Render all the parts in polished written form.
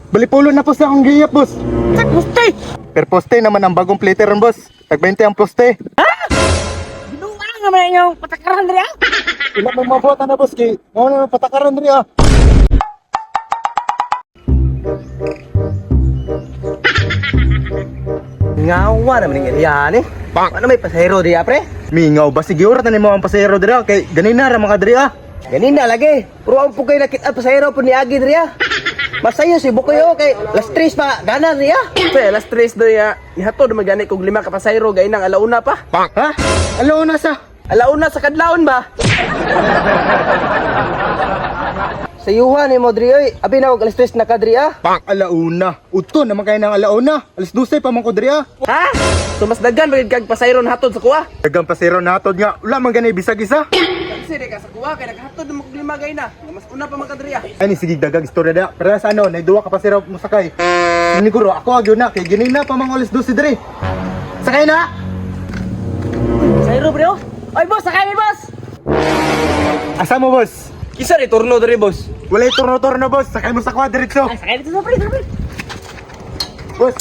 Balipulo na po sa akong giyap, boss. Sa poste! Per poste naman ang bagong plater ron, boss. Tag 20 ang poste. Binuwa naman inyong patakaran diri ah! Ilang may mabuhat na, boss, kay mo na patakaran rin, ah. Ngawa naman yung yan eh. Ano may pasahero diya pre? Mingaw ba? Sige, oras na ni mo ang pasahero diri, ah. Kay ganina ra mga diri, ah. Ganina lagi. Pero ang po kayo nakita pasahero po ni Agi diya. Masayo si Bukoy kay last 3 pa gana diya. Pre, alas 3 do ya. Ihatod magani kog 5 ka pasayro gay nang alauna pa. Ha? Alo na sa. Alauna sa kadlawon ba? Sa yuhan ni mo diri abi na og alas 3 na kadriya. Alauna. Uto naman kayo ng alauna. Alas 12 pa man ko diri, ah. Ha? So mas daghan bagid kag pasayro na hatod sa kuha. Dagang pasahero na hatod nga. Wala man ganay bisag isa. Kasi di ka sa kuha kay naghatod mo kog 5 gay na. Mas una pa man kadriya. Ay, ni sige dagang istorya da. Pero sa ano, naiduwa ka pasahero mo sakay. Siniguro ako agyo na kay ganina pa man alas 12 diri. Sakay na. Sayro bro! Oy boss, sakay mi boss! Asa mo, boss? Kisa ni turno diri boss. Walay turno-turno, boss. Sakay mo sa kwa diretso. Ay, sakay dito sa pre, pre! Boss.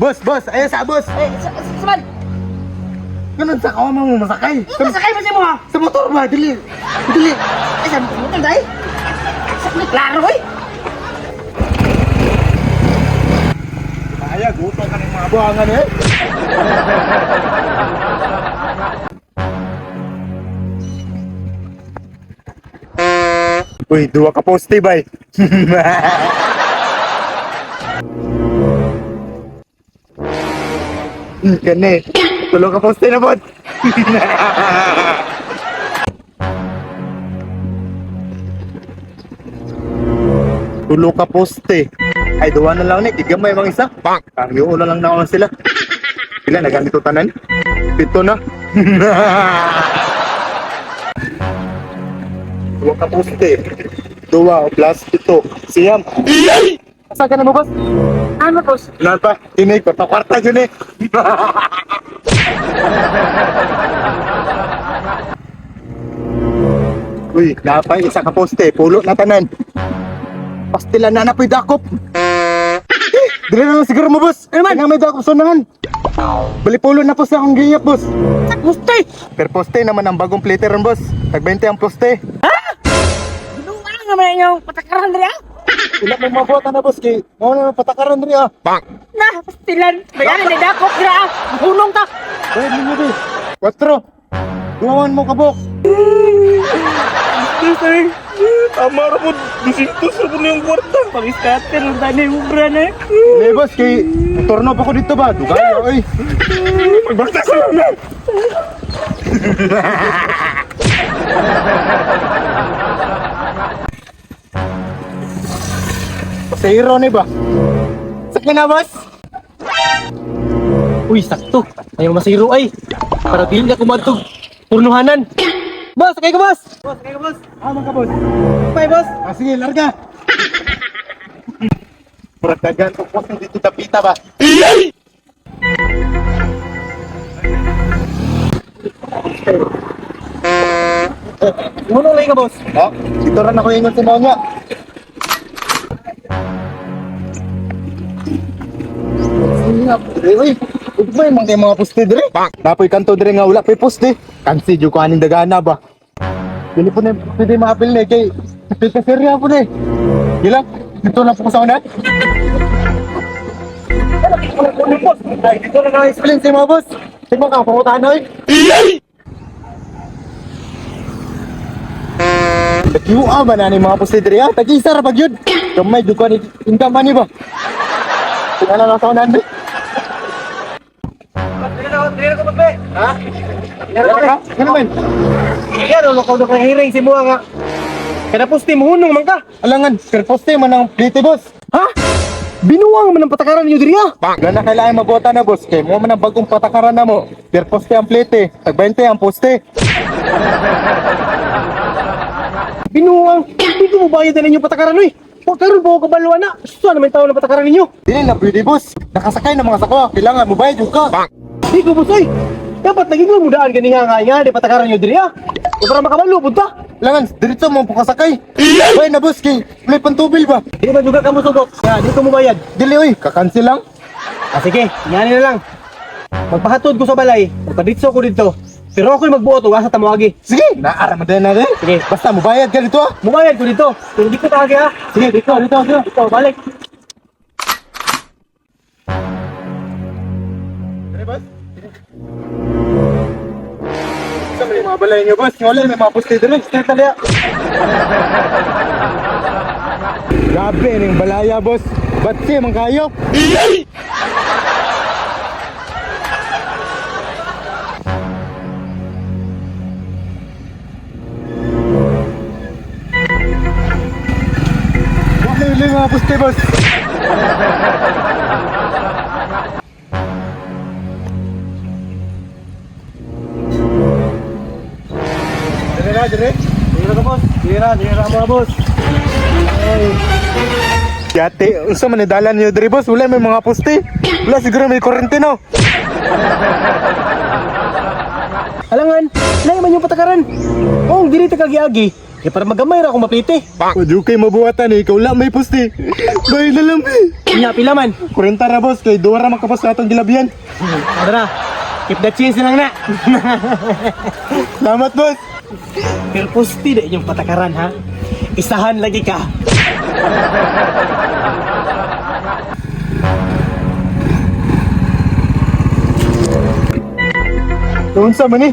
Boss, boss. Ayan sa boss. Eh, saman! Ganun sa kawa mo masakay. Sakay mo siya mo ha! Sa motor ba? Dili. Dili. Ay, sabi ko mo dahil! Sakay, klaro oy! Kaya, guto ka ng mga buhangan eh. Uy, duwa ka poste, bay. Kani, tulo ka poste na, bot. Tulo ka poste. Ay, duwa na lang ni, kigamay mga isa. Ang yung una lang naon sila. Pila, nagamit tanan. Pito na. Duwa ka poste. Duwa plus pito. Siyam. Asa ka na mo, boss? Ano boss? Wala pa. Ini, kwarta-kwarta dyan eh. Uy, napay isa ka poste. Pulo na tanan. Pastilan na napoy dakop. Dili na lang siguro mo, boss. Nga may dakop sunahan. Balipulo na po sa akong giyap, boss. Sa poste! Per poste naman ang bagong plater ron, boss. Tag 20 ang poste. Binuwa naman inyong patakaran diri ah! Ilang may mabuhat na, boss. Kay mo na patakaran rin, ah. Na, pastilan! Bayan ni dakop diri ah! Hulong ta! Dahil ninyo, di. 4. Duwawan mo kabok. Tama ra pod 200 ra po niyang kwarta. Pag-scatter lang tayo na yung ubra na Eh, boss, kay turno pa ko dito ba? Dugayo, oy. Magbasta sa na. Pasahero ni ba? Sakyan na, boss. Uy, sakto. Ayaw masiro ay. Para bilin ka kumadtog. Purnuhanan. Boss, sakay ka boss. Boss, kayo, boss. Amang ka, boss. Bye, boss. Ah, sige, larga. Murag dagan ko post dito tapita ba? Munong lagi ka boss. Ha? Dito rin ako ingon sa mga niya. Uy, ugmay man kay mga poste dire. Napoy kanto dire nga wala pay poste. Kansi jud ko aning dagana ba. Dili po na pwede maapil ni kay serya po ni. Gila, dito na po ko sa una. Ay, dito na na-explain sa mga boss. Sige ka, pangutahan na eh. Nag-iwa ba na ni mga poste dire? Ah, tag-isa ra pag yun. Kamay, duka ni income money ba? Tingnan na lang sa unan eh. Ha? Ano man? Yan, ano ka na hiring si Mua nga. Kada poste mo hunong man ka. Alangan, per poste man ang plite, boss. Ha? Binuwang man ang patakaran niyo diri ah. Wala na kailangan mabota na, boss. Kaya mo man ang bagong patakaran na mo. Per poste ang plite. Tag 20 ang poste. Binuwang. Dito mo bayad na ninyo patakaran oy. Huwag karoon po kabaluan na. Saan naman tao na patakaran ninyo? Dili na pwede, boss. Nakasakay na mga sakwa. Kailangan mo bayad yung ka. Di ko boss oy. Dapat naging mudaan ganiha nga, di patakaran nyo diri para makabalo punta. Langan, dirito mo po kasakay. Bay na boss, kay may pantubil ba? Di ba juga kamu sugot? Ya, di ko mo bayad. Dili oy, kakancel lang. Sige, ngani na lang. Magpahatod ko sa balay, magpaditso ko dito. Pero ako'y magbuot, asa tamuagi. Sige, naara mo din na rin. Sige. Basta mubayad ka dito ah. Mubayad ko dito. Pero di ko tawagi Sige, dito. Dito, balik. Sa may mga balay niyo boss, wala may mga poste dito. Straight tali ah. Grabe ning balaya boss. Ba't siya man kayo? Wala mga poste boss. Dire. Dira ka, boss. Dira mga boss. Yate, unsa man ni dalan niyo diri boss? Wala may mga poste. Wala siguro may kurente no. Alangan, lahi man yung patakaran. Oh, diri ta kagi-agi. Kaya para magamay ra akong maplite. Wadu kay mabuhatan ikaw lang may poste. Bay na lang be. Nya pila man. Kurenta ra boss kay duwa ra makapos sa atong gilabihan. Adara. Keep the change lang na. Salamat boss. Pero posti na inyong patakaran ha. Isahan lagi ka. Unsa man ni?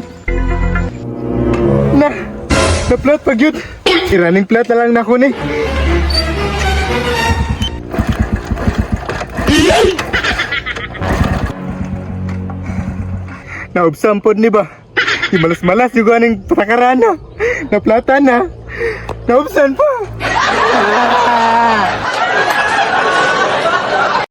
Na plat pag yun. Iraning plat na lang na ko ni. Naubsampod ni ba? Di malas-malas yung ganing patakaran na. Naplatan na. Naubsan pa.